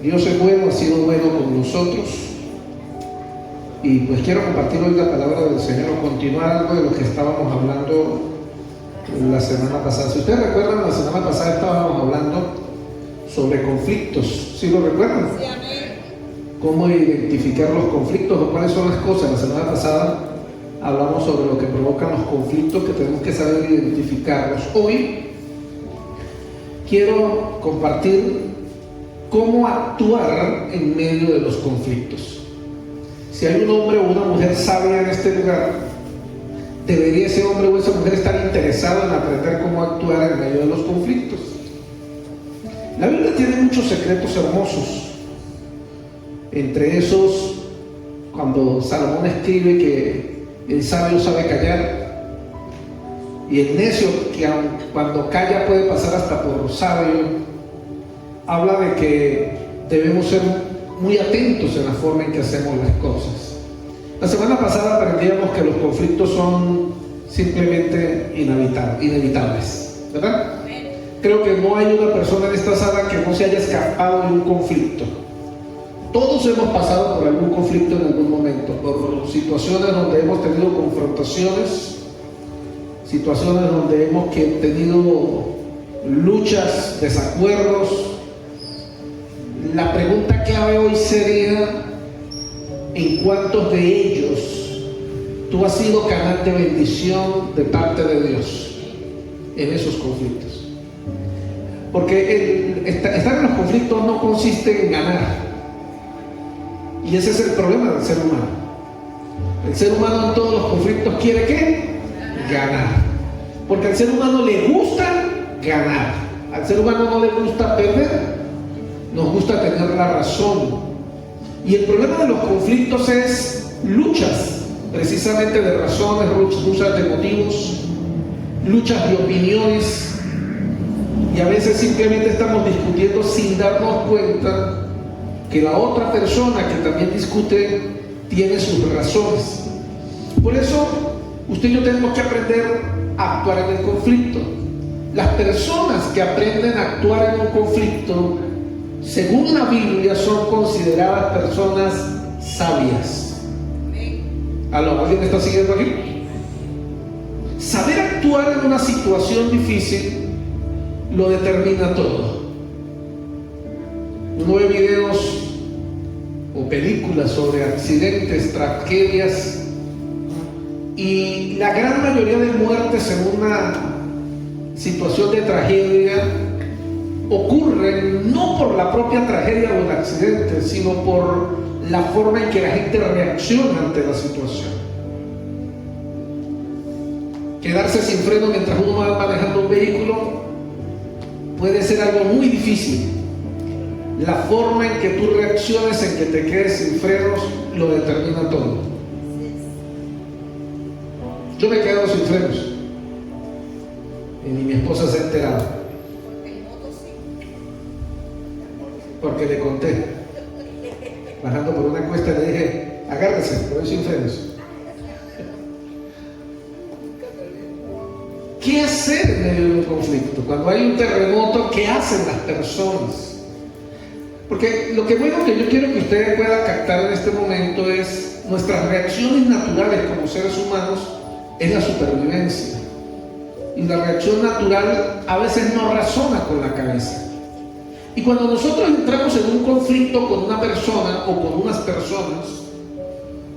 Dios es bueno, ha sido bueno con nosotros. Y pues quiero compartir hoy la palabra del Señor o continuar algo de lo que estábamos hablando la semana pasada. Si ustedes recuerdan, la semana pasada estábamos hablando sobre conflictos. ¿Sí lo recuerdan? Sí, amén. Cómo identificar los conflictos o cuáles son las cosas. La semana pasada hablamos sobre lo que provocan los conflictos, que tenemos que saber identificarlos. Hoy quiero compartir cómo actuar en medio de los conflictos. Si hay un hombre o una mujer sabia en este lugar, debería ese hombre o esa mujer estar interesado en aprender cómo actuar en medio de los conflictos. La Biblia tiene muchos secretos hermosos. Entre esos, cuando Salomón escribe que el sabio sabe callar y el necio, que cuando calla puede pasar hasta por sabio, habla de que debemos ser muy atentos en la forma en que hacemos las cosas. La semana pasada aprendíamos que los conflictos son simplemente inevitables, ¿verdad? Creo que no hay una persona en esta sala que no se haya escapado de un conflicto. Todos hemos pasado por algún conflicto en algún momento, por situaciones donde hemos tenido confrontaciones, situaciones donde hemos tenido luchas, desacuerdos. La pregunta clave hoy sería: ¿en cuántos de ellos tú has sido canal de bendición de parte de Dios en esos conflictos? Porque estar en los conflictos no consiste en ganar. Y ese es el problema del ser humano. El ser humano en todos los conflictos quiere ¿qué? Ganar. Porque al ser humano le gusta ganar. Al ser humano no le gusta perder. Nos gusta tener la razón. Y el problema de los conflictos es luchas, precisamente de razones, luchas de motivos, luchas de opiniones. Y a veces simplemente estamos discutiendo sin darnos cuenta que la otra persona que también discute tiene sus razones. Por eso usted y yo tenemos que aprender a actuar en el conflicto. Las personas que aprenden a actuar en un conflicto, según la Biblia, son consideradas personas sabias. ¿Aló? ¿Alguien está siguiendo aquí? Saber actuar en una situación difícil lo determina todo. Uno ve videos o películas sobre accidentes, tragedias, y la gran mayoría de muertes en una situación de tragedia ocurren no por la propia tragedia o el accidente, sino por la forma en que la gente reacciona ante la situación. Quedarse sin freno mientras uno va manejando un vehículo puede ser algo muy difícil. La forma en que tú reacciones, en que te quedes sin frenos, lo determina todo. Yo me he quedado sin frenos y ni mi esposa se ha enterado, porque le conté, bajando por una cuesta, le dije: agárrese, voy sin frenos. ¿Qué hacer en medio de un conflicto? Cuando hay un terremoto, ¿qué hacen las personas? Porque lo que bueno que yo quiero que usted pueda captar en este momento es nuestras reacciones naturales como seres humanos es la supervivencia. Y la reacción natural a veces no razona con la cabeza. Y cuando nosotros entramos en un conflicto con una persona o con unas personas,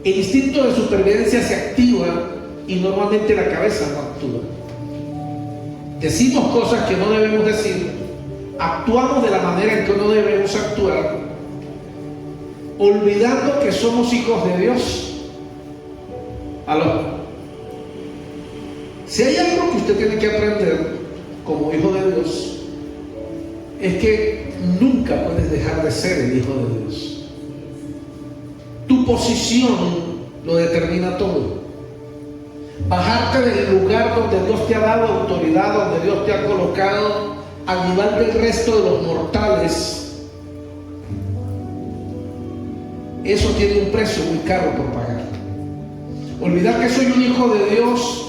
el instinto de supervivencia se activa y normalmente la cabeza no actúa. Decimos cosas que no debemos decir, actuamos de la manera en que no debemos actuar, olvidando que somos hijos de Dios. ¿Aló? Si hay algo que usted tiene que aprender como hijo de Dios, es que nunca puedes dejar de ser el hijo de Dios. Tu posición lo determina todo. Bajarte del lugar donde Dios te ha dado autoridad, donde Dios te ha colocado al nivel del resto de los mortales, eso tiene un precio muy caro por pagar. Olvidar que soy un hijo de Dios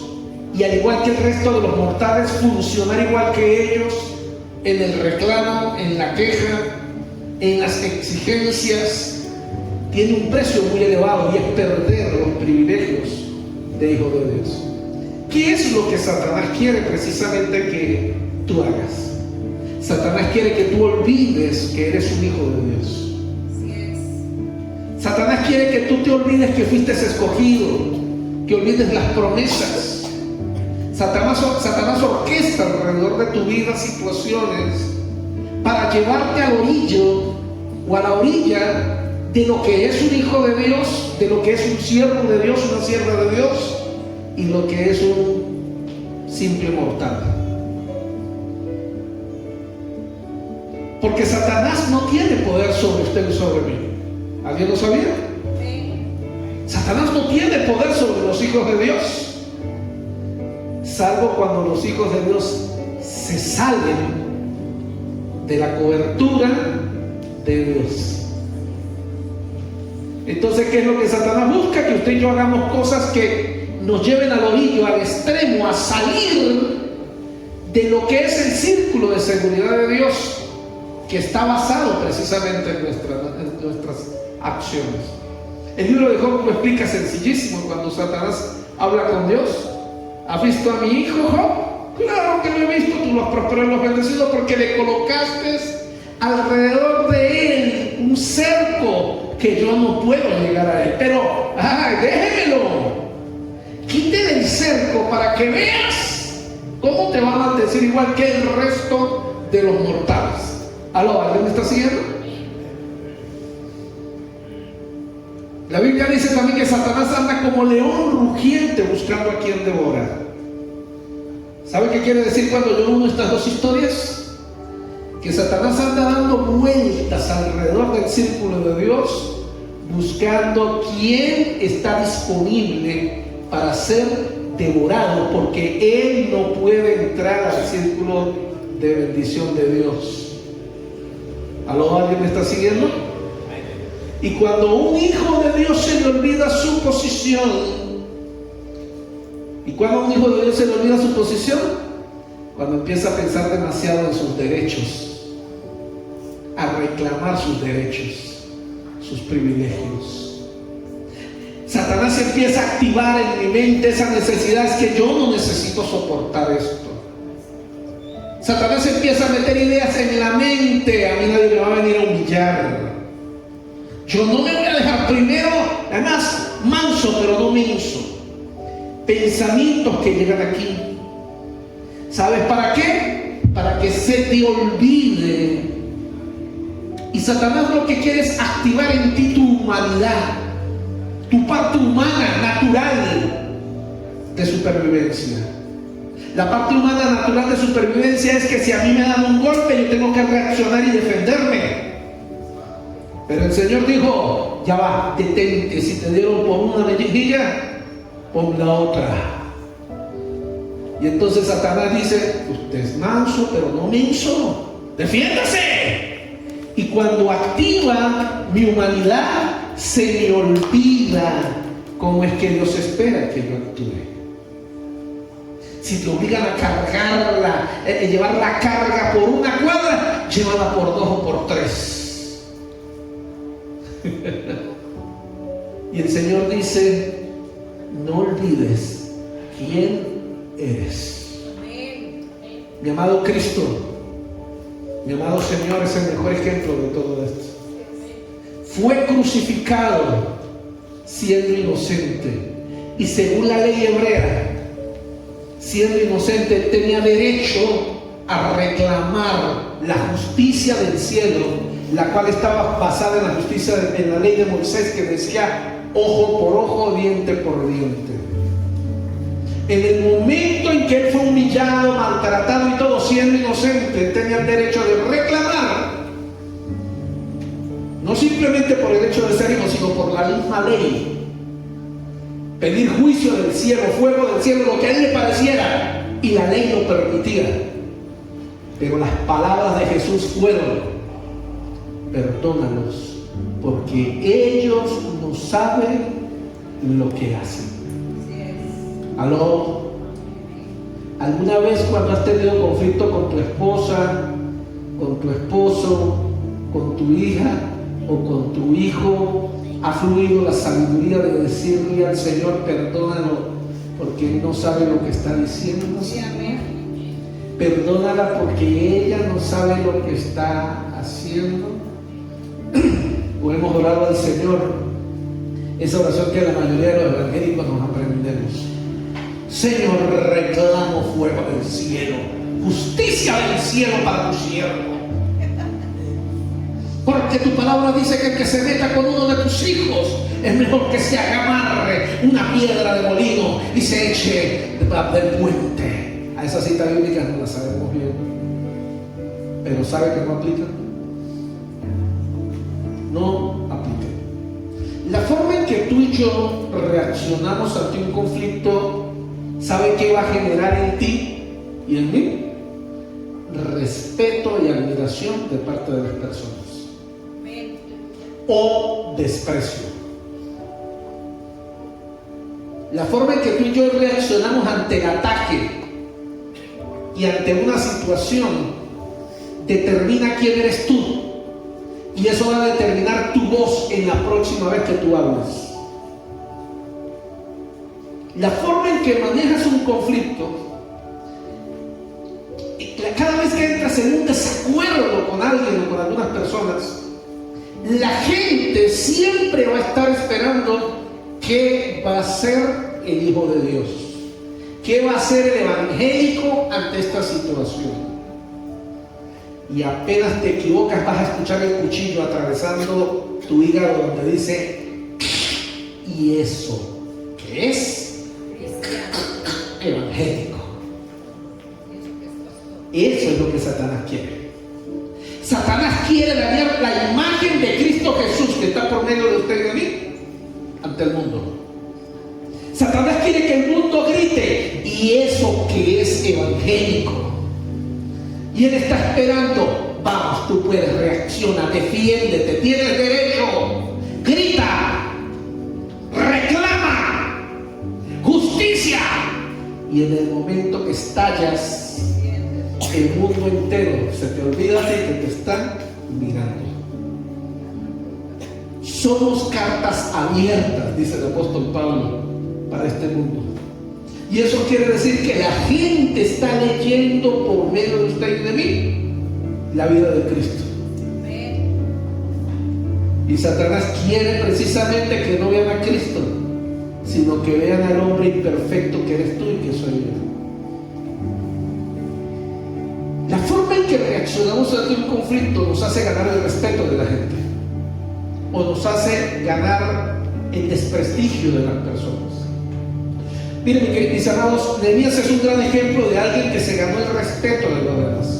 y, al igual que el resto de los mortales, funcionar igual que ellos en el reclamo, en la queja, en las exigencias, tiene un precio muy elevado, y es perder los privilegios de hijo de Dios. ¿Qué es lo que Satanás quiere precisamente que tú hagas? Satanás quiere que tú olvides que eres un hijo de Dios. Satanás quiere que tú te olvides que fuiste escogido, que olvides las promesas. Satanás orquesta alrededor de tu vida situaciones para llevarte al orillo o a la orilla de lo que es un hijo de Dios, de lo que es un siervo de Dios, una sierva de Dios, y lo que es un simple mortal. Porque Satanás no tiene poder sobre usted y sobre mí. ¿Alguien lo sabía? Satanás no tiene poder sobre los hijos de Dios, salvo cuando los hijos de Dios se salen de la cobertura de Dios. Entonces, ¿qué es lo que Satanás busca? Que usted y yo hagamos cosas que nos lleven al orillo, al extremo, a salir de lo que es el círculo de seguridad de Dios, que está basado precisamente en nuestras acciones. El libro de Job lo explica sencillísimo cuando Satanás habla con Dios. ¿Has visto a mi hijo, Job? Claro que lo he visto. Tú lo has prosperado y lo has bendecido porque le colocaste alrededor de él un cerco que yo no puedo llegar a él. Pero, déjemelo. Quítele el cerco para que veas cómo te va a maldecir igual que el resto de los mortales. ¿Aló? ¿Alguien me está siguiendo? La Biblia dice también que Satanás anda como león rugiente buscando a quien devorar. ¿Sabe qué quiere decir cuando yo uno estas dos historias? Que Satanás anda dando vueltas alrededor del círculo de Dios, buscando quién está disponible para ser devorado, porque él no puede entrar al círculo de bendición de Dios. ¿Aló? ¿Alguien me está siguiendo? Y cuando un hijo de Dios se le olvida su posición, cuando empieza a pensar demasiado en sus derechos, a reclamar sus derechos, sus privilegios. Satanás empieza a activar en mi mente esa necesidad, es que yo no necesito soportar esto. Satanás empieza a meter ideas en la mente, a mí nadie me va a venir a humillar. Yo no me voy a dejar primero, además, manso pero no menso. Pensamientos que llegan aquí. ¿Sabes para qué? Para que se te olvide. Y Satanás lo que quiere es activar en ti tu humanidad, tu parte humana, natural de supervivencia. La parte humana natural de supervivencia es que si a mí me dan un golpe, yo tengo que reaccionar y defenderme. Pero el Señor dijo, ya va, detente, si te dieron por una mejilla, pon la otra. Y entonces Satanás dice, usted es manso, pero no menso, defiéndase. Y cuando activa mi humanidad, se me olvida cómo es que Dios espera que yo actúe. Si te obligan a cargarla, llevar la carga por una cuadra, llévala por 2 o por 3. Y el Señor dice, no olvides quién eres. Mi amado Cristo, mi amado Señor es el mejor ejemplo de todo esto. Fue crucificado siendo inocente, y según la ley hebrea, siendo inocente, él tenía derecho a reclamar la justicia del cielo, la cual estaba basada en la justicia en la ley de Moisés, que decía ojo por ojo, diente por diente. En el momento en que él fue humillado, maltratado y todo, siendo inocente, él tenía el derecho de reclamar, no simplemente por el hecho de ser hijo, sino por la misma ley, pedir juicio del cielo, fuego del cielo, lo que a él le pareciera, y la ley lo permitía. Pero las palabras de Jesús fueron, perdónalos, porque ellos no saben lo que hacen. ¿Aló? ¿Alguna vez cuando has tenido conflicto con tu esposa, con tu esposo, con tu hija o con tu hijo ha fluido la sabiduría de decirle al Señor, perdónalo, porque Él no sabe lo que está diciendo? Perdónala porque ella no sabe lo que está haciendo. O hemos orado al Señor esa oración que la mayoría de los evangélicos nos aprendemos: Señor, reclamo fuego del cielo, justicia del cielo para tu siervo. Porque tu palabra dice que el que se meta con uno de tus hijos es mejor que se agarre una piedra de molino y se eche del puente. A esa cita bíblica no la sabemos bien, pero ¿sabe que no aplica? No aplica. La forma en que tú y yo reaccionamos ante un conflicto, ¿sabe qué va a generar en ti y en mí? Respeto y admiración de parte de las personas, o desprecio. La forma en que tú y yo reaccionamos ante el ataque y ante una situación determina quién eres tú, y eso va a determinar tu voz en la próxima vez que tú hables. La forma en que manejas un conflicto, cada vez que entras en un desacuerdo con alguien o con algunas personas, la gente siempre va a estar esperando qué va a ser el Hijo de Dios, qué va a ser el evangélico ante esta situación. Y apenas te equivocas vas a escuchar el cuchillo atravesando tu hígado donde dice: ¿y eso qué es? Evangélico. Eso es lo que Satanás quiere. Satanás quiere dañar la imagen de Cristo Jesús que está por medio de usted y de mí ante el mundo. Satanás quiere que el mundo grite: ¿y eso que es evangélico? Y él está esperando: vamos, tú puedes, reacciona, defiéndete, tienes derecho, grita, reclama justicia. Y en el momento que estallas, el mundo entero se te olvida de que te están mirando. Somos cartas abiertas, dice el apóstol Pablo, para este mundo. Y eso quiere decir que la gente está leyendo por medio de usted y de mí la vida de Cristo. Y Satanás quiere precisamente que no vean a Cristo, sino que vean al hombre imperfecto que eres tú y que soy yo. La forma en que reaccionamos ante un conflicto nos hace ganar el respeto de la gente, o nos hace ganar el desprestigio de las personas. Miren, mis amados, Nehemías es un gran ejemplo de alguien que se ganó el respeto de los demás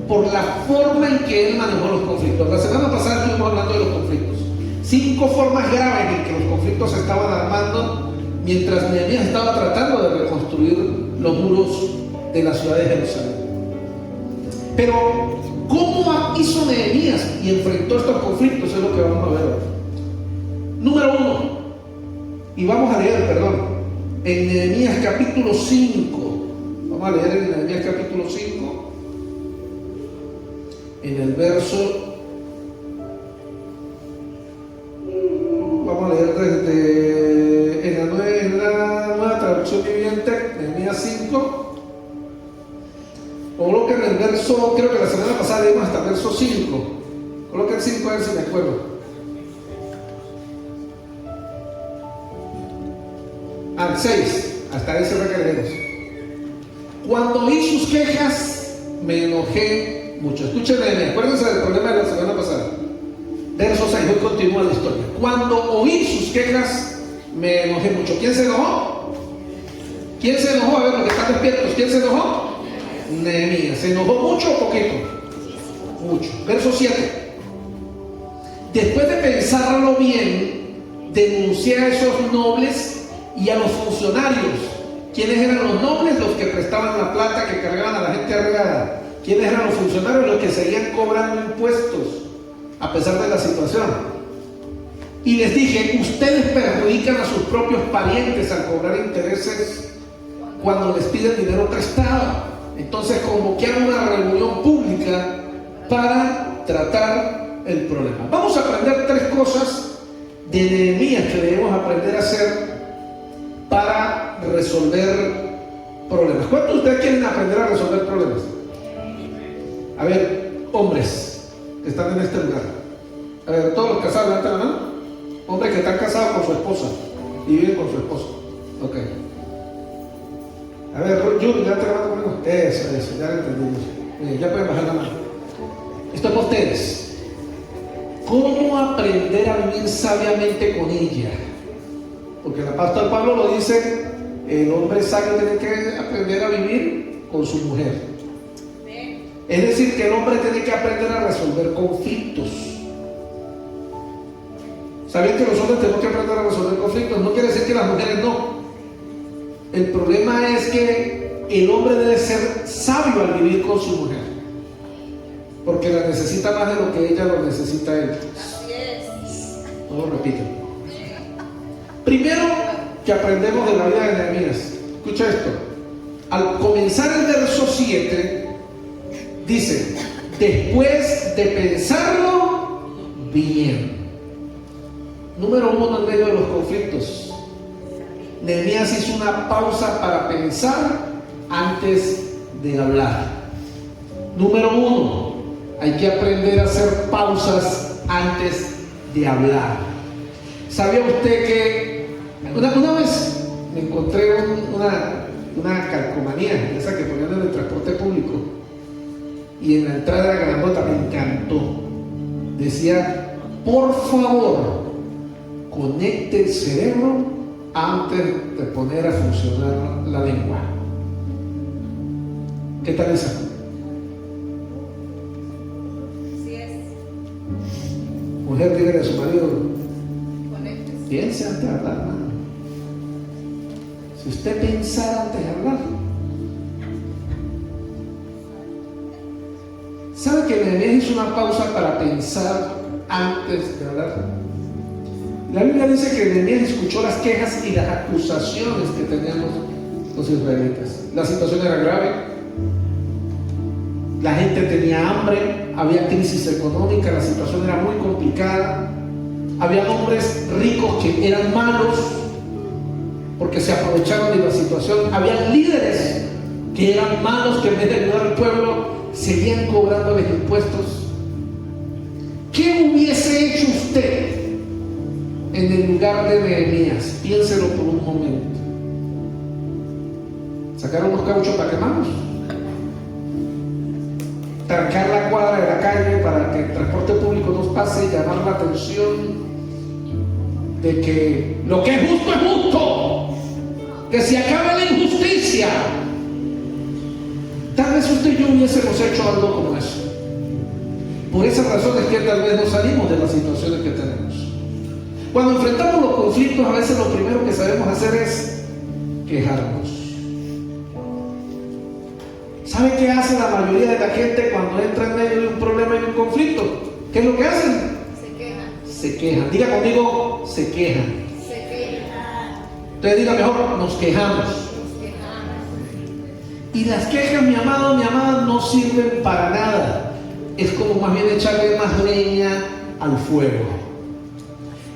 por la forma en que él manejó los conflictos. La semana pasada estuvimos hablando de los conflictos, 5 formas graves en que los conflictos se estaban armando mientras Nehemías estaba tratando de reconstruir los muros de la ciudad de Jerusalén. Pero ¿cómo hizo Nehemías y enfrentó estos conflictos? Es lo que vamos a ver hoy. Número 1, y vamos a leer, en Nehemías capítulo 5. Vamos a leer en Nehemías capítulo 5, en el verso, vamos a leer desde en la nueva traducción viviente, Nehemías 5. Coloquen el verso, creo que la semana pasada leímos hasta el verso 5. Coloquen 5 a ver si me acuerdo. Al 6, hasta ese requeremos. Cuando oí sus quejas, me enojé mucho. Escúchenme, acuérdense del problema de la semana pasada. Verso 6, hoy continúa la historia. Cuando oí sus quejas, me enojé mucho. ¿Quién se enojó? ¿Quién se enojó? A ver, los que están despiertos, ¿quién se enojó? Nehemías. ¿Se enojó mucho o poquito? Mucho. Verso 7. Después de pensarlo bien, denuncié a esos nobles y a los funcionarios. ¿Quiénes eran los nobles? Los que prestaban la plata, que cargaban a la gente arreglada. ¿Quiénes eran los funcionarios? Los que seguían cobrando impuestos a pesar de la situación. Y les dije: ustedes perjudican a sus propios parientes al cobrar intereses cuando les piden dinero prestado. Entonces convoqué a una reunión pública para tratar el problema. Vamos a aprender 3 cosas de Nehemías que debemos aprender a hacer para resolver problemas. ¿Cuántos de ustedes quieren aprender a resolver problemas? A ver, hombres que están en este lugar. A ver, todos los casados, levanten la mano. Hombres que están casados con su esposa y viven con su esposo. Ok. A ver, Juli, levanta la mano conmigo. Eso, ya lo entendí. Ya pueden bajar la mano. Esto es para ustedes. ¿Cómo aprender a vivir sabiamente con ella? Porque el apóstol Pablo lo dice, el hombre sabio tiene que aprender a vivir con su mujer. Es decir, que el hombre tiene que aprender a resolver conflictos. ¿Saben que los hombres tenemos que aprender a resolver conflictos? No quiere decir que las mujeres no. El problema es que el hombre debe ser sabio al vivir con su mujer, porque la necesita más de lo que ella lo necesita a él. Así es. No lo repiten. Primero que aprendemos de la vida de Nehemías, escucha esto. Al comenzar el verso 7, dice: después de pensarlo bien. Número 1, en medio de los conflictos, Nehemías hizo una pausa para pensar antes de hablar. Número 1, hay que aprender a hacer pausas antes de hablar. ¿Sabía usted que una vez me encontré una calcomanía, esa que ponían en el transporte público, y en la entrada de la grandota me encantó? Decía: por favor, conecte el cerebro antes de poner a funcionar la lengua. ¿Qué tal esa? Así es. Mujer, dígale a su marido: Conéctese. piense antes de hablar, hermano. Si usted pensara antes de hablar. ¿Sabe que Nehemías hizo una pausa para pensar antes de hablar? La Biblia dice que Nehemías escuchó las quejas y las acusaciones que tenían los israelitas. La situación era grave, la gente tenía hambre, había crisis económica, la situación era muy complicada. Había hombres ricos que eran malos porque se aprovecharon de la situación. Había líderes que eran malos, que en vez de ayudar al pueblo seguían cobrándoles impuestos. ¿Qué hubiese hecho usted en el lugar de Nehemías? Piénselo por un momento. ¿Sacar unos cauchos para quemarlos? ¿Trancar la cuadra de la calle para que el transporte público nos pase y llamar la atención de que lo que es justo, que se acabe la injusticia? Tal vez usted y yo hubiésemos hecho algo como eso. Por esas razones que tal vez no salimos de las situaciones que tenemos. Cuando enfrentamos los conflictos, a veces lo primero que sabemos hacer es quejarnos. ¿Sabe qué hace la mayoría de la gente cuando entra en medio de un problema y un conflicto? ¿Qué es lo que hacen? Se quejan. Se quejan. Diga conmigo: se quejan. Se quejan. Entonces diga mejor: nos quejamos. Nos quejamos. Y las quejas, mi amado, mi amada, no sirven para nada. Es como más bien echarle más leña al fuego.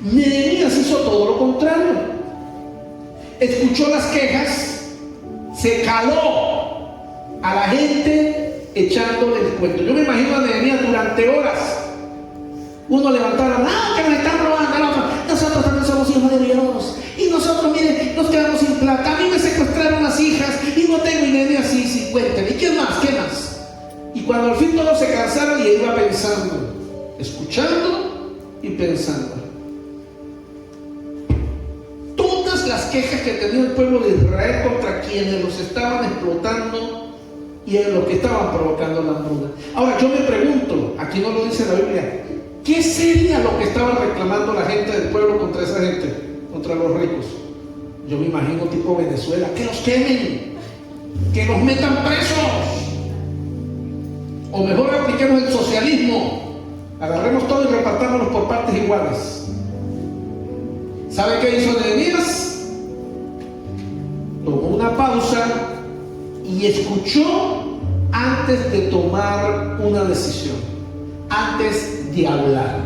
Nehemías hizo todo lo contrario. Escuchó las quejas, se caló a la gente echándole el cuento. Yo me imagino a Nehemías durante horas. Uno levantaba: que nos están robando, el otro: nosotros también somos hijos de Dios, y nosotros, miren, nos quedamos sin plata, a mí me secuestraron las hijas y no tengo. Y Nehemías: sí, cuénteme. ¿Y qué más? ¿Qué más? Y cuando al fin todos se cansaron, y él iba pensando, escuchando y pensando. Todas las quejas que tenía el pueblo de Israel contra quienes los estaban explotando y en los que estaban provocando la hambruna. Ahora yo me pregunto, aquí no lo dice la Biblia, ¿qué sería lo que estaba reclamando la gente del pueblo contra esa gente, contra los ricos? Yo me imagino tipo Venezuela: que los quemen, que los metan presos. O mejor, apliquemos el socialismo, agarremos todo y repartámoslos por partes iguales. ¿Sabe qué hizo Nehemías? Tomó una pausa y escuchó antes de tomar una decisión. antes de hablar.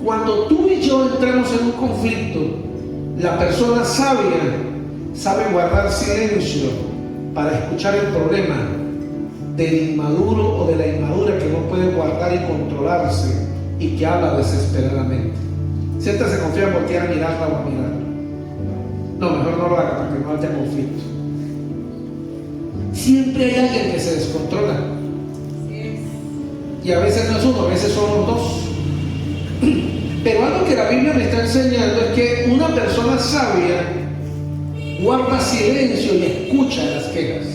Cuando tú y yo entramos en un conflicto, la persona sabia sabe guardar silencio para escuchar el problema del inmaduro o de la inmadura que no puede guardar y controlarse y que habla desesperadamente. Siéntase confiado en voltear a mirarla o a mirarlo. No, mejor no lo haga para que no haya conflicto. Siempre hay alguien que se descontrola. Y a veces no es uno, a veces son los dos. Pero algo que la Biblia me está enseñando es que una persona sabia guarda silencio y escucha las quejas.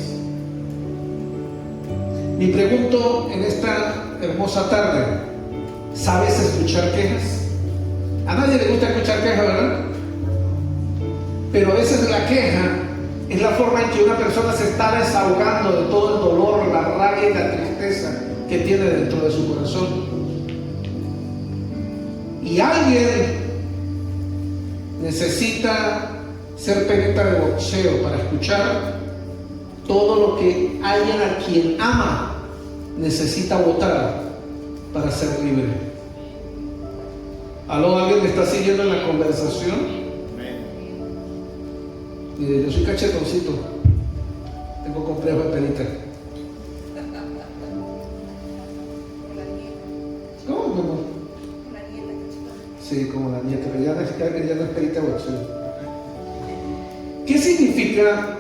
Me pregunto en esta hermosa tarde, ¿sabes escuchar quejas? A nadie le gusta escuchar quejas, ¿verdad? Pero a veces la queja es la forma en que una persona se está desahogando de todo el dolor, la rabia y la tristeza que tiene dentro de su corazón. Y alguien necesita ser perita de boxeo para escuchar todo lo que alguien a quien ama necesita votar para ser libre. ¿Aló? ¿Alguien me está siguiendo en la conversación? Mire, yo soy cachetoncito, tengo complejo de perita. ¿Cómo, mi amor? Sí, como la nieta, pero ya no es perita de boxeo. ¿Qué significa,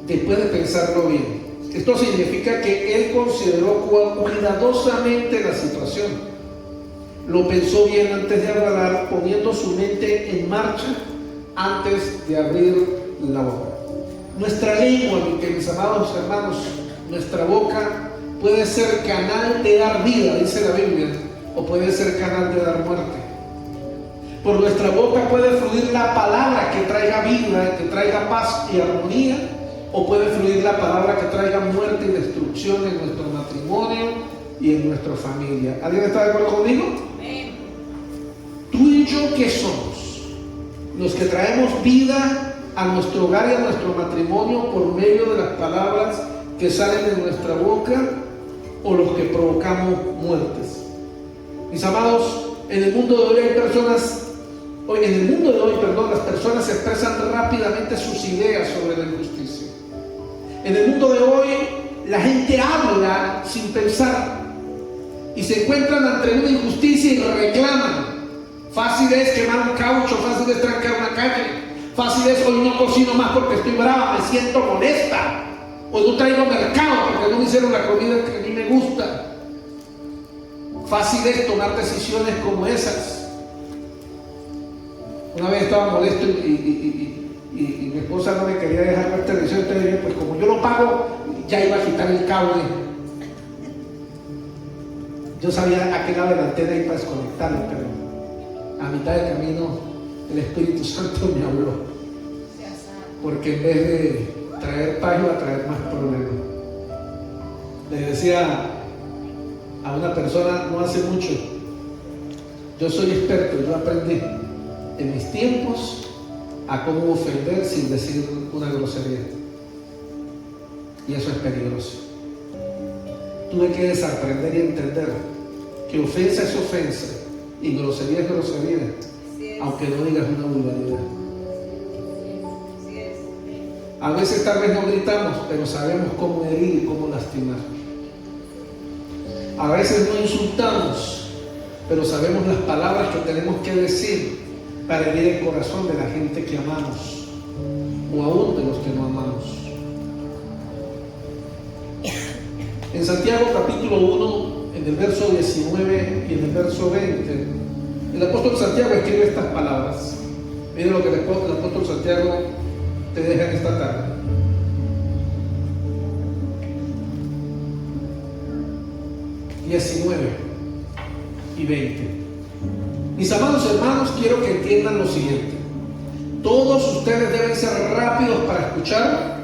después de pensarlo bien? Esto significa que él consideró cuidadosamente la situación. Lo pensó bien antes de hablar, poniendo su mente en marcha antes de abrir la boca. Nuestra lengua, mis amados hermanos, nuestra boca puede ser canal de dar vida, dice la Biblia, o puede ser canal de dar muerte. Por nuestra boca puede fluir la palabra que traiga vida, que traiga paz y armonía, o puede fluir la palabra que traiga muerte y destrucción en nuestro matrimonio y en nuestra familia. ¿Alguien está de acuerdo conmigo? Tú y yo, ¿qué somos? Los que traemos vida a nuestro hogar y a nuestro matrimonio por medio de las palabras que salen de nuestra boca, o los que provocamos muertes. Mis amados, en el mundo de hoy hay personas, las personas expresan rápidamente sus ideas sobre la injusticia. En el mundo de hoy, la gente habla sin pensar y se encuentran ante una injusticia y reclaman. Fácil es quemar un caucho, fácil es trancar una calle, fácil es hoy no cocino más porque estoy brava, me siento molesta, hoy no traigo mercado porque no me hicieron la comida que a mí me gusta. Fácil es tomar decisiones como esas. Una vez estaba molesto y mi esposa no me quería dejar ver televisión, entonces dije, pues como yo lo pago, ya iba a quitar el cable. Yo sabía a qué lado de la antena iba a desconectarlo, pero a mitad del camino el Espíritu Santo me habló, porque en vez de traer paz iba a traer más problemas. Le decía a una persona no hace mucho, yo soy experto, yo aprendí en mis tiempos a cómo ofender sin decir una grosería, y eso es peligroso. Tuve que desaprender y entender que ofensa es ofensa y grosería es grosería, aunque no digas una vulgaridad. A veces tal vez no gritamos, pero sabemos cómo herir y cómo lastimar. A veces no insultamos, pero sabemos las palabras que tenemos que decir para herir el corazón de la gente que amamos, o aún de los que no amamos. En Santiago capítulo 1, en el verso 19 y en el verso 20, el apóstol Santiago escribe estas palabras. Miren lo que el apóstol Santiago te deja en esta tarde. (19 y 20). Mis amados hermanos, quiero que entiendan lo siguiente. Todos ustedes deben ser rápidos para escuchar,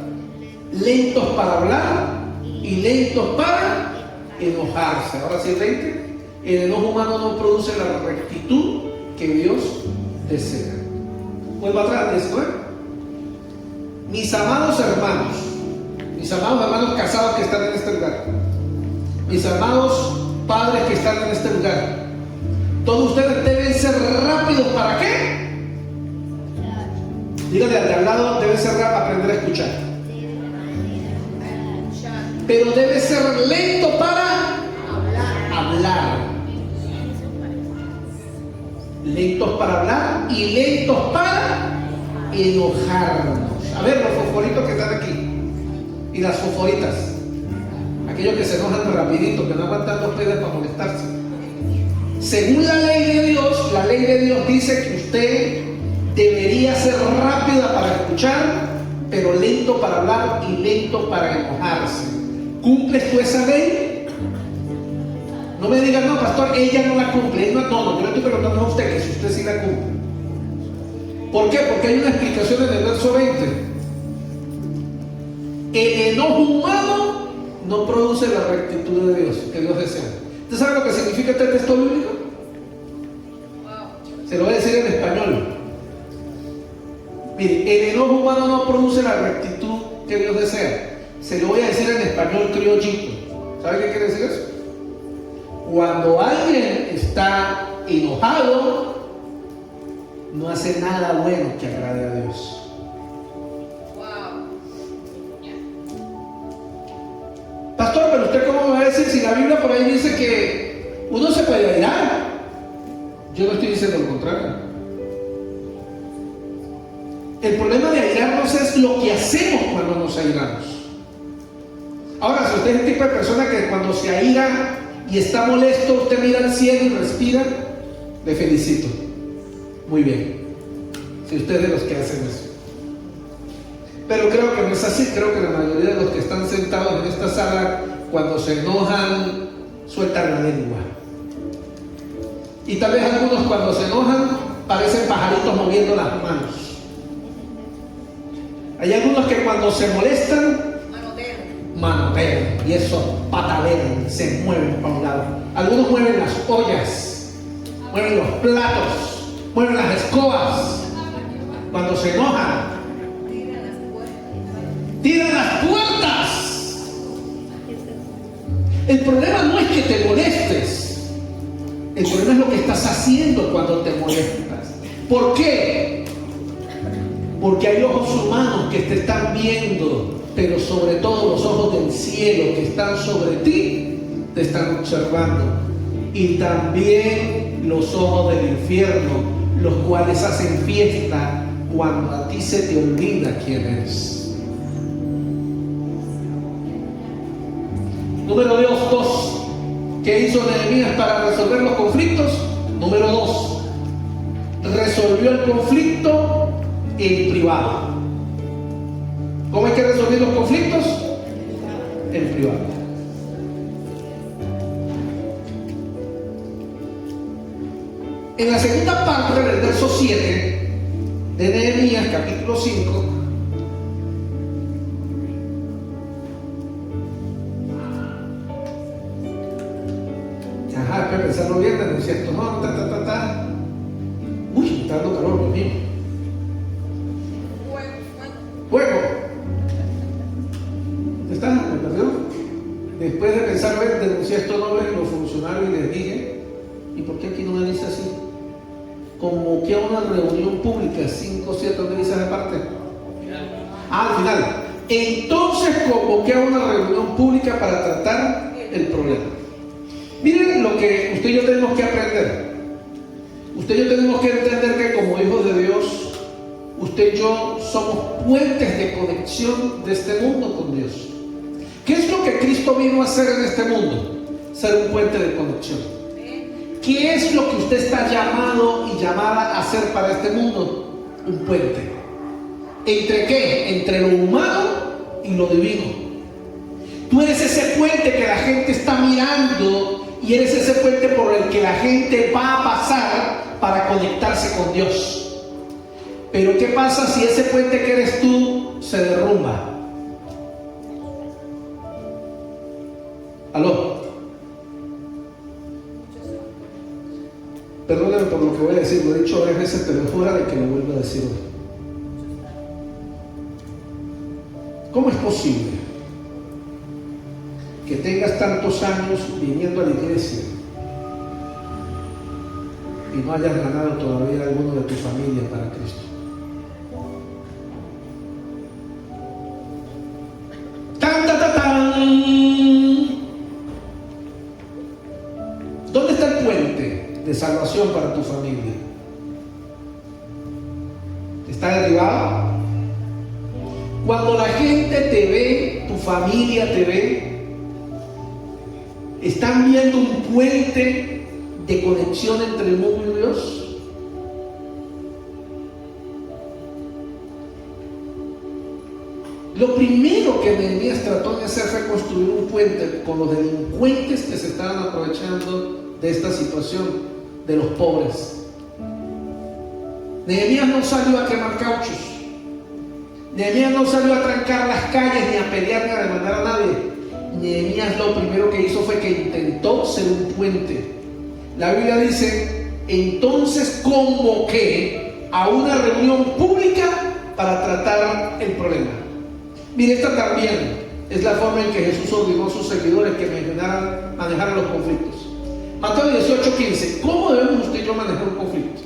lentos para hablar y lentos para enojarse. Ahora sí, 20. El enojo humano no produce la rectitud que Dios desea. Vuelvo atrás, 19. Mis amados hermanos casados que están en este lugar, mis amados padres que están en este lugar, todos ustedes deben ser rápidos. ¿Para qué? Dígale al de al lado, debe ser rápido, aprender a escuchar. Pero debe ser lento para hablar. Lentos para hablar y lentos para enojarnos. A ver, los fosforitos que están aquí y las fosforitas, aquellos que se enojan rapidito, que no aguantan dos pedos para molestarse. Según la ley de Dios dice que usted debería ser rápida para escuchar, pero lento para hablar y lento para enojarse. ¿Cumples tú esa ley? No me digan, no, pastor, ella no la cumple. No, yo le estoy preguntando a usted que si usted sí la cumple. ¿Por qué? Porque hay una explicación en el verso 20. El enojo humano no produce la rectitud de Dios, que Dios desea. ¿Usted sabe lo que significa este texto bíblico? Se lo voy a decir en español. Mire, el enojo humano no produce la rectitud que Dios desea. Se lo voy a decir en español criollito. ¿Sabe qué quiere decir eso? Cuando alguien está enojado, no hace nada bueno que agrade a Dios. Pastor, pero usted cómo me va a decir si la Biblia por ahí dice que uno se puede airar. Yo no estoy diciendo lo contrario. El problema de airarnos es lo que hacemos cuando nos airamos. Ahora, si usted es el tipo de persona que cuando se aira y está molesto, usted mira al cielo y respira, le felicito. Muy bien. Si usted es de los que hacen eso. Pero creo que no es así. Creo que la mayoría de los que están sentados en esta sala, cuando se enojan, sueltan la lengua. Y tal vez algunos cuando se enojan parecen pajaritos moviendo las manos. Hay algunos que cuando se molestan manotean y eso patalean, se mueven para un lado. Algunos mueven las ollas, mueven los platos, mueven las escobas. Cuando se enojan, tiran las puertas. El problema no es que te molestes, el problema es lo que estás haciendo cuando te molestas. ¿Por qué? Porque hay ojos humanos que te están viendo, pero sobre todo los ojos del cielo que están sobre ti te están observando. Y también los ojos del infierno, los cuales hacen fiesta cuando a ti se te olvida quién eres. Número 2. ¿Qué hizo Nehemías para resolver los conflictos? Número 2. Resolvió el conflicto en privado. ¿Cómo hay que resolver los conflictos? En privado. En la segunda parte del verso 7 de Nehemías, capítulo 5, espera, pensarlo bien, denunciar esto, no, Uy, me está dando calor, Dios mío. Fuego. ¿Dónde está? ¿Me perdió? Después de pensar bien, denuncié esto, no ven los funcionarios y les dije, ¿y por qué aquí no me dice así? Convoqué a una reunión pública, 5, 7, ¿dónde dice esa parte? Al final. Entonces convoqué a una reunión pública para tratar el problema. Miren lo que usted y yo tenemos que aprender. Usted y yo tenemos que entender que como hijos de Dios, usted y yo somos puentes de conexión de este mundo con Dios. ¿Qué es lo que Cristo vino a hacer en este mundo? Ser un puente de conexión. ¿Qué es lo que usted está llamado y llamada a hacer para este mundo? Un puente. ¿Entre qué? Entre lo humano y lo divino. Tú eres ese puente que la gente está mirando y eres ese puente por el que la gente va a pasar para conectarse con Dios. Pero ¿qué pasa si ese puente que eres tú se derrumba? ¿Aló? Perdónenme por lo que voy a decir, lo he dicho varias veces, pero es hora de que lo vuelva a decir hoy. ¿Cómo es posible que tengas tantos años viniendo a la iglesia y no hayas ganado todavía alguno de tu familia para Cristo. ¡Tan, tan, tan, tan! ¿Dónde está el puente de salvación para tu familia? ¿Está derribado? Cuando la gente te ve, tu familia te ve, ¿están viendo un puente de conexión entre el mundo y Dios? Lo primero que Nehemías trató de hacer fue construir un puente con los delincuentes que se estaban aprovechando de esta situación de los pobres. Nehemías no salió a quemar cauchos. Nehemías no salió a trancar las calles ni a pelear ni a demandar a nadie. Nehemías lo primero que hizo fue que intentó ser un puente. La Biblia dice: entonces convoqué a una reunión pública para tratar el problema. Mire, esta también es la forma en que Jesús obligó a sus seguidores que manejaran los conflictos. Mateo 18:15. ¿Cómo debemos usted y yo manejar un conflicto?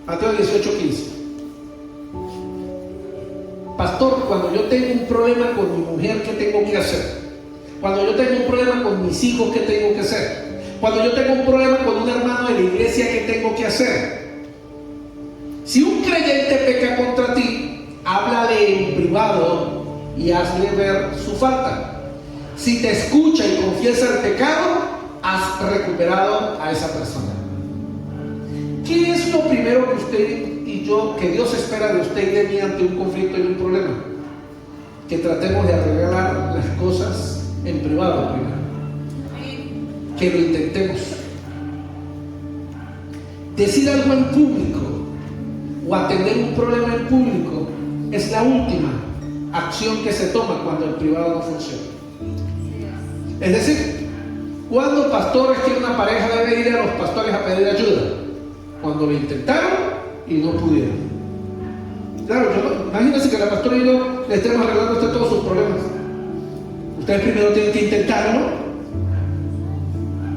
Mateo 18:15. Pastor, cuando yo tengo un problema con mi mujer, ¿qué tengo que hacer? Cuando yo tengo un problema con mis hijos, ¿qué tengo que hacer? Cuando yo tengo un problema con un hermano de la iglesia, ¿qué tengo que hacer? Si un creyente peca contra ti, háblale en privado y hazle ver su falta. Si te escucha y confiesa el pecado, has recuperado a esa persona. ¿Qué es lo primero que usted y yo, que Dios espera de usted y de mí ante un conflicto y un problema? Que tratemos de arreglar las cosas en privado primero. Que lo intentemos. Decir algo en público o atender un problema en público es la última acción que se toma cuando el privado no funciona. Es decir, ¿cuándo pastores que una pareja debe ir a los pastores a pedir ayuda? Cuando lo intentaron y no pudieron. Claro, imagínense que la pastora y yo le estemos arreglando a usted todos sus problemas. Ustedes primero tienen que intentarlo,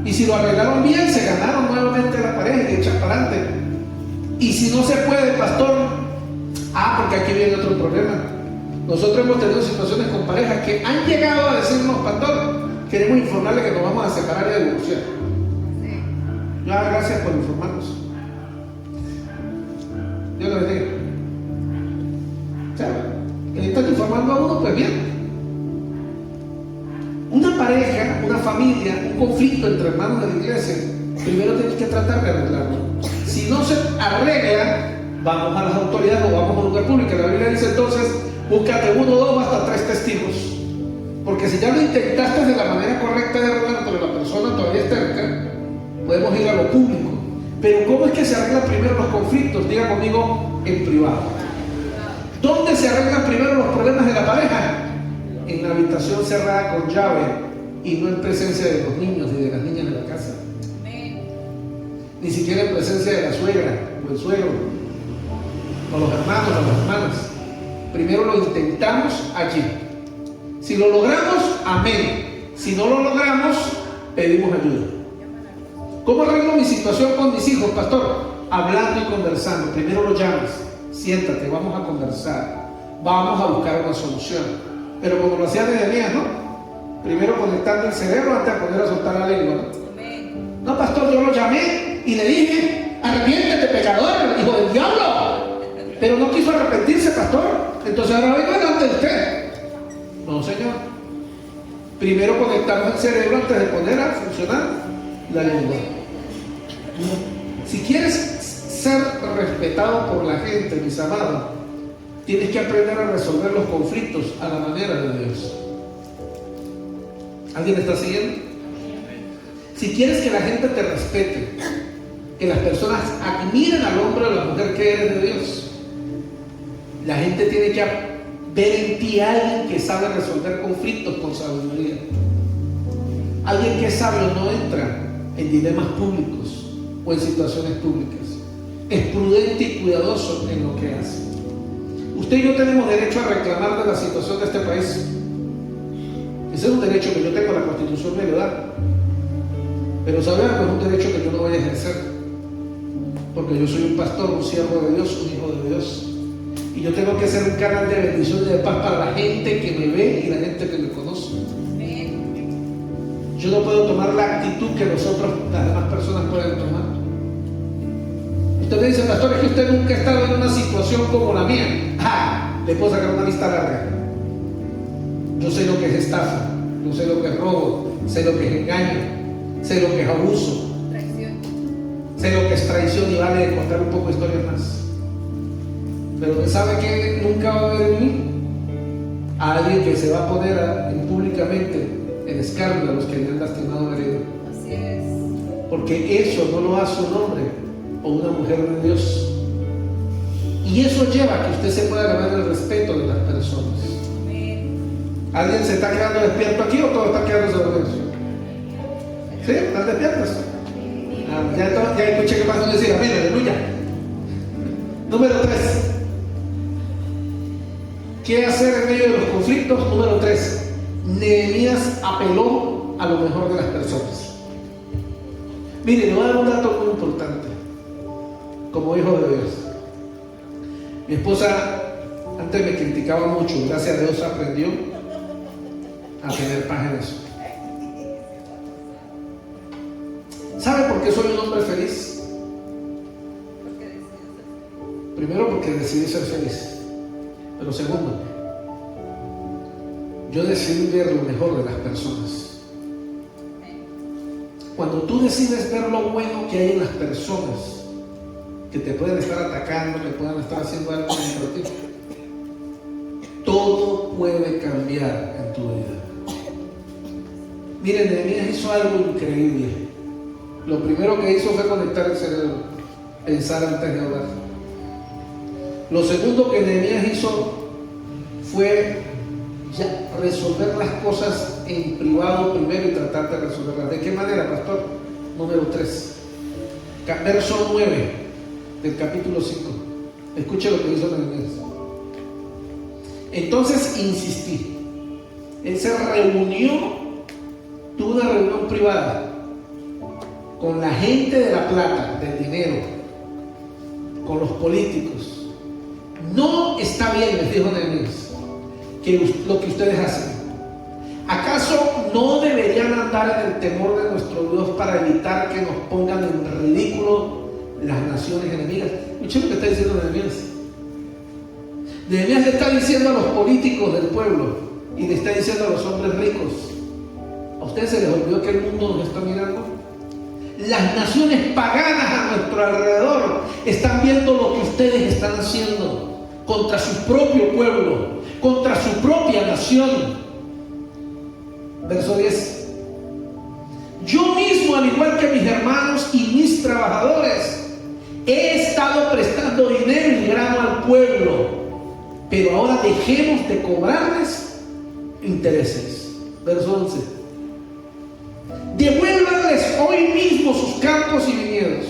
y si lo arreglaron bien, se ganaron nuevamente la pareja y echan para adelante. Y si no se puede, pastor, porque aquí viene otro problema. Nosotros hemos tenido situaciones con parejas que han llegado a decirnos: pastor, queremos informarle que nos vamos a separar y a divorciar. Gracias por informarnos. Dios lo bendiga. O sea, que están informando a uno, pues bien. Una pareja, una familia, un conflicto entre hermanos de la iglesia, primero tienes que tratar de arreglarlo. Si no se arregla, vamos a las autoridades o vamos a un lugar público. La Biblia dice entonces: búscate 1, 2, hasta 3 testigos. Porque si ya lo intentaste de la manera correcta de arreglar, pero la persona todavía está cerca, podemos ir a lo público. Pero ¿cómo es que se arreglan primero los conflictos? Diga conmigo: en privado. ¿Dónde se arreglan primero los problemas de la pareja? En la habitación cerrada con llave y no en presencia de los niños ni de las niñas de la casa. Ni siquiera en presencia de la suegra o el suegro o los hermanos o las hermanas. Primero lo intentamos allí. Si lo logramos, amén. Si no lo logramos, pedimos ayuda. ¿Cómo arreglo mi situación con mis hijos, pastor? Hablando y conversando. Primero lo llamas: siéntate, vamos a conversar, vamos a buscar una solución. Pero como lo hacía Nehemías, ¿no? Primero conectando el cerebro antes de poner a soltar la lengua, ¿no? No, pastor, yo lo llamé y le dije: arrepiéntete, pecador, hijo del diablo. Pero no quiso arrepentirse, pastor. Entonces ahora vengo delante de usted. No, señor. Primero conectamos el cerebro antes de poner a funcionar la lengua. Si quieres ser respetado por la gente, mis amados, tienes que aprender a resolver los conflictos a la manera de Dios. ¿Alguien está siguiendo? Si quieres que la gente te respete, que las personas admiren al hombre o a la mujer que eres de Dios, la gente tiene que ver en ti a alguien que sabe resolver conflictos con sabiduría. Alguien que es sabio no entra en dilemas públicos o en situaciones públicas. Es prudente y cuidadoso en lo que hace. Usted y yo tenemos derecho a reclamar de la situación de este país. Ese es un derecho que yo tengo, la Constitución me lo da. Pero saben, es un derecho que yo no voy a ejercer. Porque yo soy un pastor, un siervo de Dios, un hijo de Dios. Y yo tengo que ser un canal de bendición y de paz para la gente que me ve y la gente que me conoce. Yo no puedo tomar la actitud que las demás personas pueden tomar. Usted me dice, pastor, es que usted nunca ha estado en una situación como la mía. Le puedo sacar una lista larga. Yo sé lo que es estafa, yo sé lo que es robo, sé lo que es engaño, sé lo que es abuso, sé lo que es traición, y vale de contar un poco de historias más. Pero ¿sabe que nunca va a haber en mí? A alguien que se va a poner públicamente en escarnio a los que le han lastimado o herido. Así es. Porque eso no lo hace un hombre o una mujer de Dios. Y eso lleva a que usted se pueda ganar el respeto de las personas. ¿Alguien se está quedando despierto aquí o todos están quedando dormidos? ¿Sí? ¿Están despiertos? Ya escuché que pasó decir amén, aleluya. Número 3. ¿Qué hacer en medio de los conflictos? Número 3. Nehemías apeló a lo mejor de las personas. Mire, le voy a dar un dato muy importante. Como hijo de Dios, mi esposa antes me criticaba mucho. Gracias a Dios aprendió a tener paz en eso. ¿Sabe por qué soy un hombre feliz? Primero, porque decidí ser feliz. Pero segundo, yo decidí ver lo mejor de las personas. Cuando tú decides ver lo bueno que hay en las personas, que te pueden estar atacando, que puedan estar haciendo algo contra ti, todo puede cambiar en tu vida. Miren, Nehemías hizo algo increíble. Lo primero que hizo fue conectar el cerebro, pensar antes de hablar. Lo segundo que Nehemías hizo fue ya resolver las cosas en privado primero y tratar de resolverlas. ¿De qué manera, pastor? Número 3, verso 9 del capítulo 5. Escuche lo que hizo Nehemías. Entonces insistí. Él se reunió, tuvo una reunión privada con la gente de la plata, del dinero, con los políticos. No está bien, les dijo Nehemías, lo que ustedes hacen. ¿Acaso no deberían andar en el temor de nuestro Dios para evitar que nos pongan en ridículo las naciones enemigas? Escuchen lo que está diciendo Nehemías. Nehemías le está diciendo a los políticos del pueblo y le está diciendo a los hombres ricos: ¿a ustedes se les olvidó que el mundo nos está mirando? Las naciones paganas a nuestro alrededor están viendo lo que ustedes están haciendo contra su propio pueblo, contra su propia nación. Verso 10. Yo mismo, al igual que mis hermanos y mis trabajadores, he estado prestando dinero y grano al pueblo, pero ahora dejemos de cobrarles intereses. Verso 11. Devuélvanles hoy mismo sus campos y viñedos,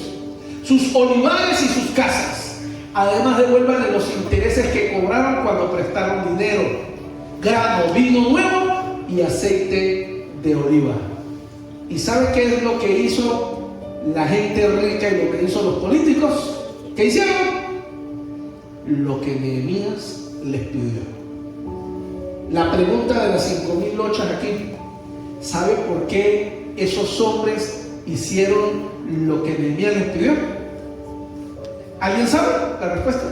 sus olivares y sus casas. Además, devuélvanle los intereses que cobraron cuando prestaron dinero, grano, vino nuevo y aceite de oliva. ¿Y sabe qué es lo que hizo la gente rica y lo que hizo los políticos? ¿Qué hicieron? Lo que Nehemías les pidió. La pregunta de las 5,000 lochas aquí: ¿sabe por qué esos hombres hicieron lo que Nehemías les pidió? ¿Alguien sabe la respuesta?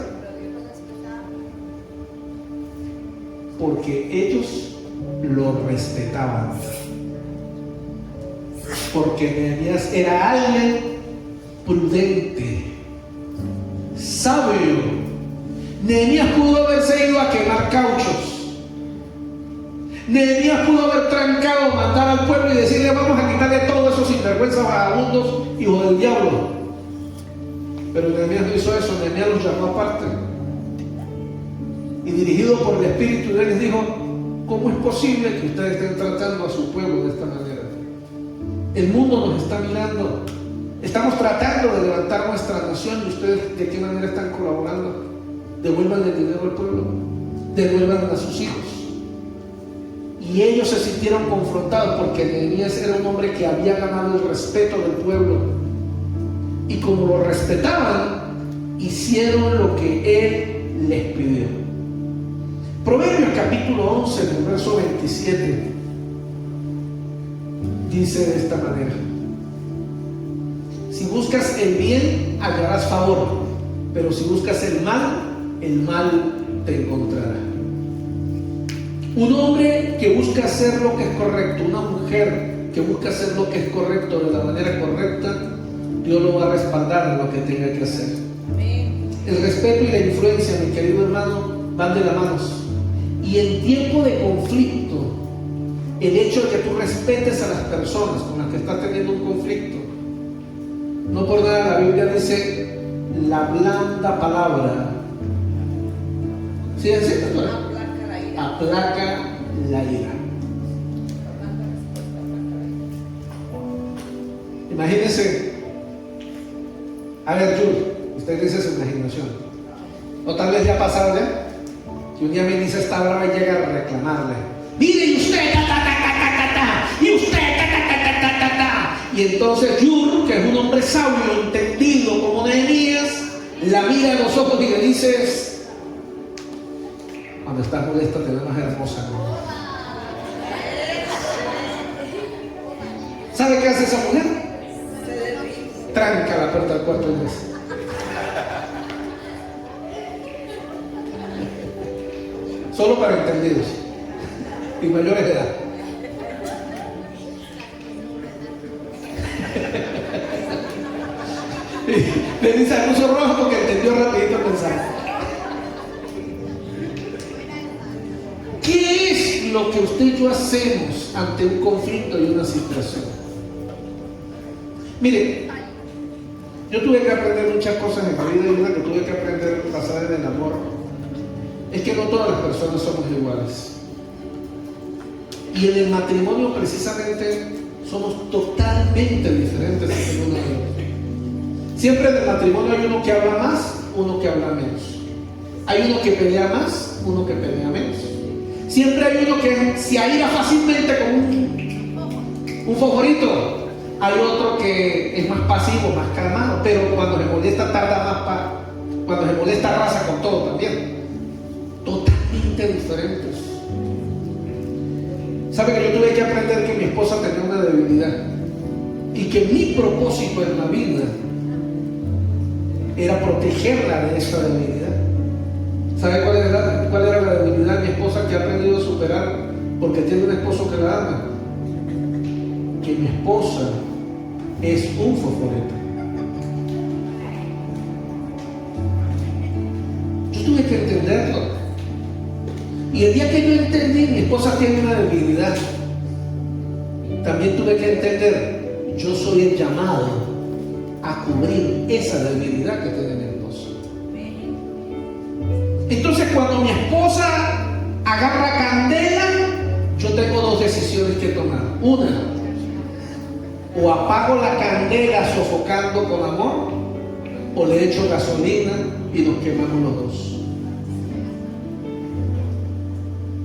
Porque ellos lo respetaban. Porque Nehemías era alguien prudente, sabio. Nehemías pudo haberse ido a quemar cauchos. Nehemías pudo haber trancado, mandar al pueblo y decirle: vamos a quitarle todos esos sinvergüenzas, vagabundos, hijos del diablo. Pero Nehemías no hizo eso. Nehemías los llamó aparte y, dirigido por el Espíritu de él, les dijo: ¿cómo es posible que ustedes estén tratando a su pueblo de esta manera? El mundo nos está mirando. Estamos tratando de levantar nuestra nación y ustedes, ¿de qué manera están colaborando? Devuelvan el dinero al pueblo, devuelvan a sus hijos. Y ellos se sintieron confrontados porque Nehemías era un hombre que había ganado el respeto del pueblo. Y como lo respetaban, hicieron lo que él les pidió. Proverbios capítulo 11, en el verso 27, dice de esta manera: si buscas el bien, hallarás favor, pero si buscas el mal te encontrará. Un hombre que busca hacer lo que es correcto, una mujer que busca hacer lo que es correcto de la manera correcta, Dios lo va a respaldar en lo que tenga que hacer. El respeto y la influencia, mi querido hermano, van de la mano. Y en tiempo de conflicto, el hecho de que tú respetes a las personas con las que estás teniendo un conflicto, no por nada la Biblia dice: la blanda palabra, ¿sí es cierto? Aplaca la ira. Imagínense, a ver, Jules, usted dice su imaginación, o tal vez ya ha pasado ya, que un día me dice esta brava y llega a reclamarle: mire, y usted, y usted, y entonces Jules, que es un hombre sabio, entendido como Nehemías, la mira a los ojos y le dices: cuando estás molesta te ves más hermosa, ¿no? ¿Sabe qué hace esa mujer? Tranca la puerta del cuarto y dice: solo para entendidos y mayores de edad. Le dice al uso rojo porque entendió rapidito el mensaje. ¿Qué es lo que usted y yo hacemos ante un conflicto y una situación? Mire, yo tuve que aprender muchas cosas en la vida, y una que tuve que aprender basada en el amor es que no todas las personas somos iguales. Y en el matrimonio precisamente somos totalmente diferentes entre uno y otro. Siempre en el matrimonio hay uno que habla más, uno que habla menos. Hay uno que pelea más, uno que pelea menos. Siempre hay uno que se aira fácilmente con un fosforito. Hay otro que es más pasivo, más calmado, pero cuando se molesta tarda más cuando se molesta arrasa con todo también. Totalmente diferentes. ¿Sabe que yo tuve que aprender que mi esposa tenía una debilidad? Y que mi propósito en la vida era protegerla de esa debilidad. ¿Sabe cuál era la debilidad de mi esposa que ha aprendido a superar porque tiene un esposo que la ama? Que mi esposa es un fosforito. Yo tuve que entenderlo. Y el día que yo entendí, mi esposa tiene una debilidad, también tuve que entender, yo soy el llamado a cubrir esa debilidad que tiene mi esposa. Entonces, cuando mi esposa agarra candela, yo tengo dos decisiones que tomar. Una, o apago la candela sofocando con amor, o le echo gasolina y nos quemamos los dos.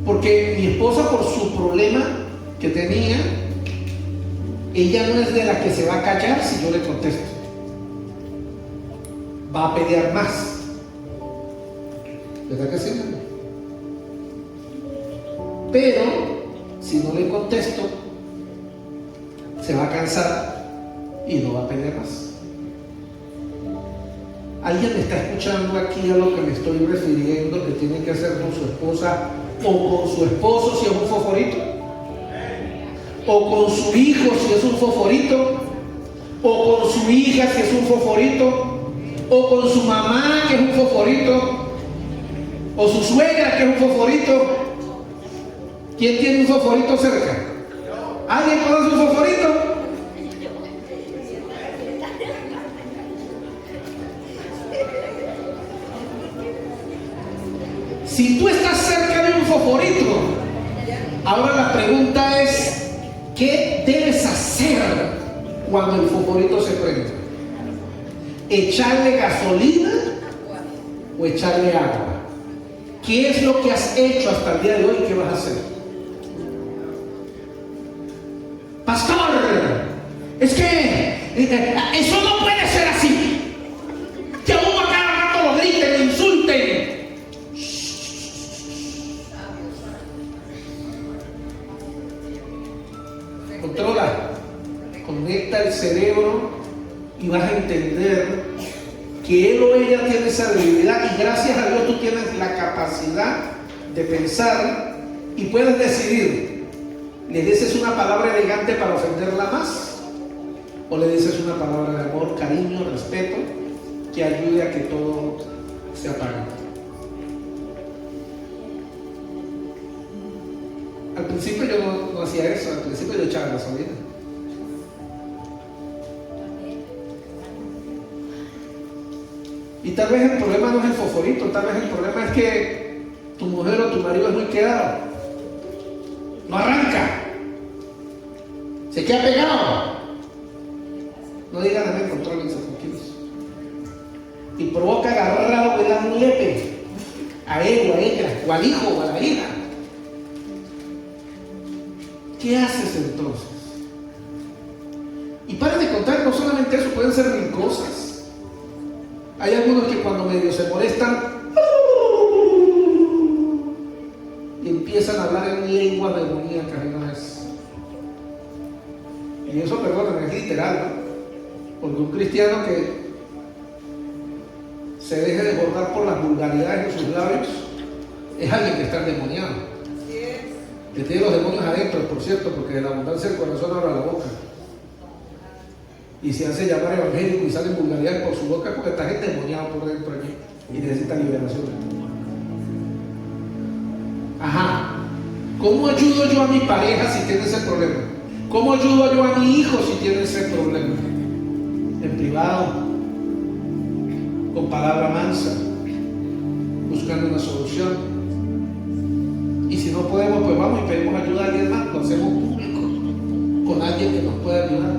Porque mi esposa, por su problema que tenía, ella no es de la que se va a callar si yo le contesto. Va a pelear más. ¿Verdad que sí? Pero si no le contesto, se va a cansar y no va a pelear más. ¿Alguien me está escuchando aquí a lo que me estoy refiriendo que tiene que hacer con su esposa o con su esposo si es un fosforito? ¿O con su hijo si es un fosforito? ¿O con su hija si es un fosforito? ¿O con su mamá que es un fosforito? ¿O su suegra que es un fosforito? ¿Quién tiene un fosforito cerca? ¿Alguien conoce un fosforito? Si tú estás cerca de un fosforito, ahora la pregunta es: ¿qué debes hacer cuando el fosforito se prende? ¿Echarle gasolina o echarle agua? ¿Qué es lo que has hecho hasta el día de hoy? ¿Qué vas a hacer? Es que eso no puede ser así. Que a uno a cada rato lo griten, lo insulten. Controla, conecta el cerebro y vas a entender que él o ella tiene esa debilidad y gracias a Dios tú tienes la capacidad de pensar y puedes decidir, le dices una palabra elegante para ofenderla más o le dices una palabra de amor, cariño, respeto que ayude a que todo se apague. Al principio yo no hacía eso, al principio yo echaba gasolina. Y tal vez el problema no es el fosforito, tal vez el problema es que tu mujer o tu marido es muy quedado. No arranca. Se queda pegado. No digan amén, contrólense tranquilos. Y provoca agarrarla o dar un lepe a él o a ella, o al hijo o a la hija. ¿Qué haces entonces? Y para de contar, no solamente eso, pueden ser mil cosas. Hay algunos que cuando medio se molestan y empiezan a hablar en lengua demoníaca, no es. Y eso, perdónenme, es literal, ¿no? Porque un cristiano que se deje desbordar por las vulgaridades de sus labios es alguien que está endemoniado. Así es. Que tiene los demonios adentro, por cierto, porque de la abundancia del corazón habla la boca. Y se hace llamar evangélico y salen vulgaridades por su boca porque está endemoniado por dentro aquí y necesita liberación. Ajá. ¿Cómo ayudo yo a mi pareja si tiene ese problema? ¿Cómo ayudo yo a mi hijo si tiene ese problema? En privado, con palabra mansa, buscando una solución. Y si no podemos, pues vamos y pedimos ayuda a alguien más, lo hacemos público, con alguien que nos pueda ayudar.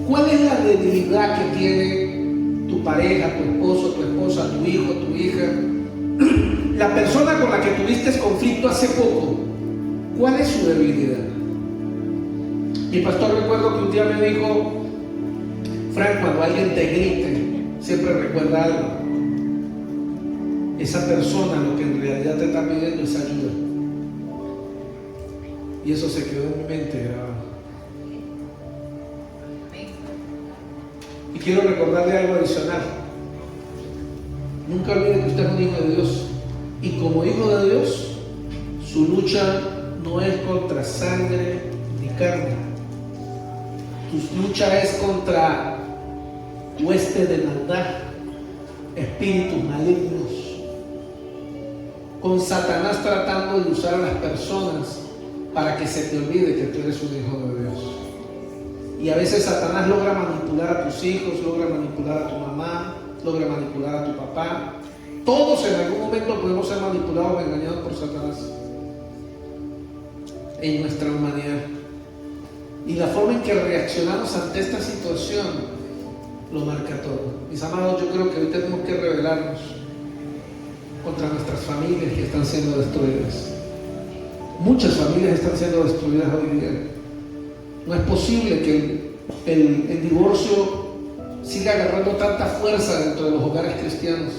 ¿Cuál es la debilidad que tiene tu pareja, tu esposo, tu esposa, tu hijo, tu hija? La persona con la que tuviste conflicto hace poco, ¿cuál es su debilidad? Mi pastor, recuerdo que un día me dijo: Frank, cuando alguien te grite, siempre recuerda algo. Esa persona lo que en realidad te está pidiendo es ayuda. Y eso se quedó en mi mente grabado. Y quiero recordarle algo adicional. Nunca olvide que usted es un hijo de Dios. Y como hijo de Dios, su lucha no es contra sangre ni carne. Tu lucha es contra huestes de maldad, espíritus malignos, con Satanás tratando de usar a las personas para que se te olvide que tú eres un hijo de Dios. Y a veces Satanás logra manipular a tus hijos, logra manipular a tu mamá, logra manipular a tu papá. Todos en algún momento podemos ser manipulados o engañados por Satanás en nuestra humanidad. Y la forma en que reaccionamos ante esta situación lo marca todo. Mis amados, yo creo que hoy tenemos que rebelarnos contra nuestras familias que están siendo destruidas. Muchas familias están siendo destruidas hoy día. No es posible que el divorcio siga agarrando tanta fuerza dentro de los hogares cristianos.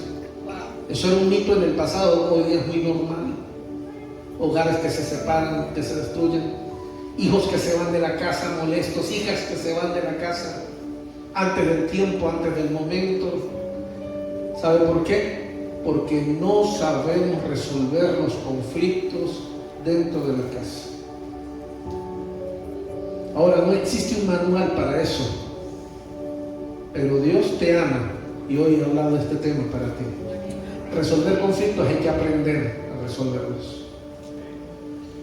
Eso era un mito en el pasado, hoy día es muy normal. Hogares que se separan, que se destruyen, hijos que se van de la casa molestos, hijas que se van de la casa antes del tiempo, antes del momento. ¿Sabe por qué? Porque no sabemos resolver los conflictos dentro de la casa. Ahora, no existe un manual para eso, pero Dios te ama y hoy he hablado de este tema para ti. Resolver conflictos hay que aprender a resolverlos.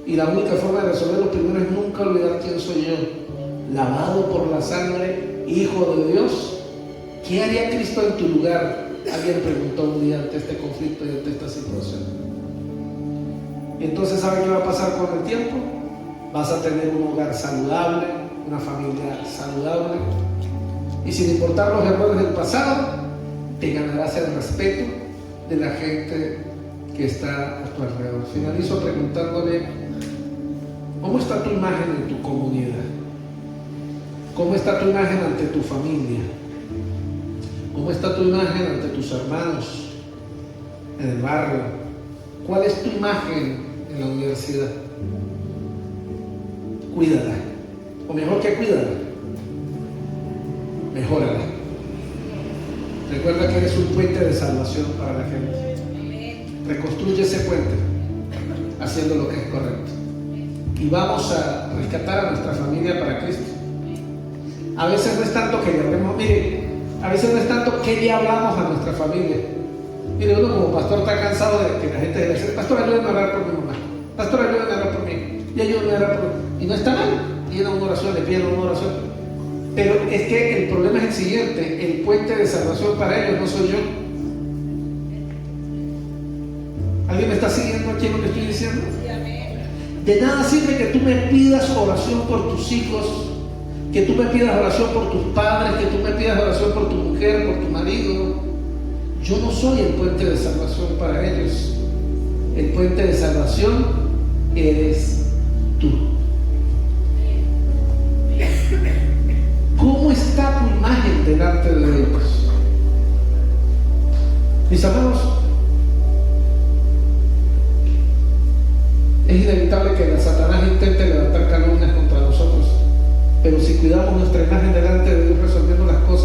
Y la única forma de resolverlos primero es nunca olvidar quién soy yo. Lavado por la sangre, hijo de Dios. ¿Qué haría Cristo en tu lugar? Alguien preguntó un día ante este conflicto y ante esta situación. Y entonces, ¿sabe qué va a pasar con el tiempo? Vas a tener un hogar saludable, una familia saludable. Y sin importar los errores del pasado, te ganarás el respeto de la gente que está a tu alrededor. Finalizo preguntándole: ¿cómo está tu imagen en tu comunidad? ¿Cómo está tu imagen ante tu familia? ¿Cómo está tu imagen ante tus hermanos en el barrio? ¿Cuál es tu imagen en la universidad? Cuídala. O mejor que cuídala, mejórala. Recuerda que eres un puente de salvación para la gente. Reconstruye ese puente haciendo lo que es correcto. Y vamos a rescatar a nuestra familia para Cristo. A veces no es tanto que le hablemos, mire, a veces no es tanto que le hablamos a nuestra familia. Mire, uno como pastor está cansado de que la gente debe decir, pastor, ayúdame a orar por mi mamá, pastor, ayúdame a orar por mí, y ayúdame a orar por mí. Y no está mal, piden una oración, le piden una oración. Pero es que el problema es el siguiente: el puente de salvación para ellos no soy yo. ¿Alguien me está siguiendo aquí en lo que estoy diciendo? De nada sirve que tú me pidas oración por tus hijos, que tú me pidas oración por tus padres, que tú me pidas oración por tu mujer, por tu marido. Yo no soy el puente de salvación para ellos. El puente de salvación eres tú. ¿Cómo está tu imagen delante de Dios? Mis amados, es inevitable que la Satanás intente levantar calumnias contra nosotros, pero si cuidamos nuestra imagen delante de Dios, resolviendo las cosas